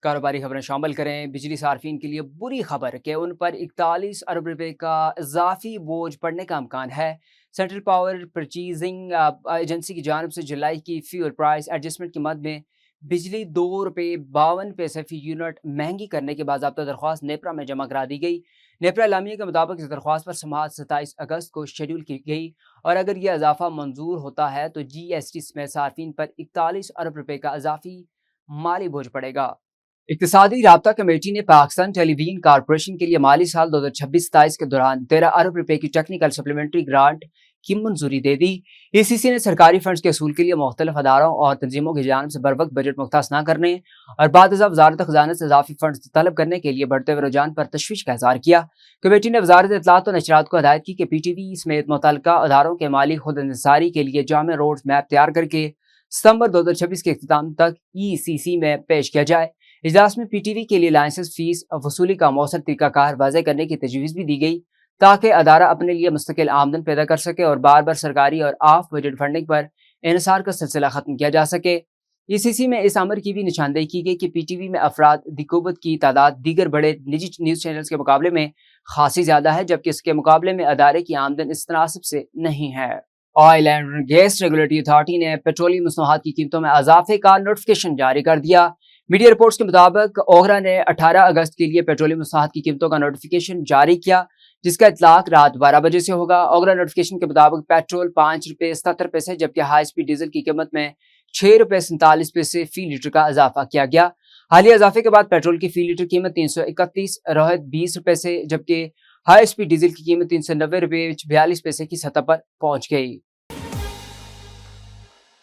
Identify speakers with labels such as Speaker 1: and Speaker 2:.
Speaker 1: کاروباری خبریں شامل کریں۔ بجلی صارفین کے لیے بری خبر کہ ان پر 41 ارب روپے کا اضافی بوجھ پڑنے کا امکان ہے۔ سینٹرل پاور پرچیزنگ ایجنسی کی جانب سے جولائی کی فیول پرائس ایڈجسٹمنٹ کے مد میں بجلی 2.52 فی یونٹ مہنگی کرنے کی باضابطہ درخواست نیپرا میں جمع کرا دی گئی۔ نیپرا اعلامیے کے مطابق اس درخواست پر سماعت 27 اگست کو شیڈول کی گئی اور اگر یہ اضافہ منظور ہوتا ہے تو جی ایس ٹی سمیت صارفین پر 41 ارب روپے کا اضافی مالی بوجھ پڑے گا۔ اقتصادی رابطہ کمیٹی نے پاکستان ٹیلی ویژن کارپوریشن کے لیے مالی سال 2026-27 کے دوران 13 ارب روپے کی ٹیکنیکل سپلیمنٹری گرانٹ کی منظوری دے دی۔ ای سی سی نے سرکاری فنڈز کے حصول کے لیے مختلف اداروں اور تنظیموں کی جانب سے بروقت بجٹ مختص نہ کرنے اور بعد ازاں وزارت خزانہ سے اضافی فنڈز طلب کرنے کے لیے بڑھتے ہوئے رجحان پر تشویش کا اظہار کیا۔ کمیٹی نے وزارت اطلاعات و نشریات کو ہدایت کی کہ پی ٹی وی سمیت متعلقہ اداروں کے مالی خود انحصاری کے لیے جامع روڈ میپ تیار کر کے ستمبر 2026 کے اختتام تک ای سی سی میں پیش کیا جائے۔ اجلاس میں پی ٹی وی کے لیے لائسنس فیس وصولی کا مؤثر طریقہ کار واضح کرنے کی تجویز بھی دی گئی تاکہ ادارہ اپنے لیے مستقل آمدن پیدا کر سکے اور بار بار سرکاری اور آف بجٹ فنڈنگ پر انحصار کا سلسلہ ختم کیا جا سکے۔ ای سی سی میں اس امر کی بھی نشاندہی کی گئی کہ پی ٹی وی میں افراد قوت کی تعداد دیگر بڑے نجی نیوز چینلز کے مقابلے میں خاصی زیادہ ہے، جبکہ اس کے مقابلے میں ادارے کی آمدن اس تناسب سے نہیں ہے۔ Oil and gas regulatory authority نے پیٹرولیم مصنوعات کی قیمتوں میں اضافے کا نوٹیفیکیشن جاری کر دیا۔ میڈیا رپورٹس کے مطابق اوگرا نے 18 اگست کے لیے پیٹرولیم مصنوعات کی قیمتوں کا نوٹیفیکیشن جاری کیا، جس کا اطلاق رات 12 بجے سے ہوگا۔ اوگرا نوٹیفیکیشن کے مطابق پیٹرول 5.77 جبکہ ہائی سپیڈ ڈیزل کی قیمت میں 6.47 فی لیٹر کا اضافہ کیا گیا۔ حالیہ اضافے کے بعد پیٹرول کی فی لیٹر قیمت 331 روحت 20 روپے سے جبکہ ہائی سپیڈ ڈیزل کی قیمت 390 روپے 42 پیسے کی سطح پر پہنچ گئی۔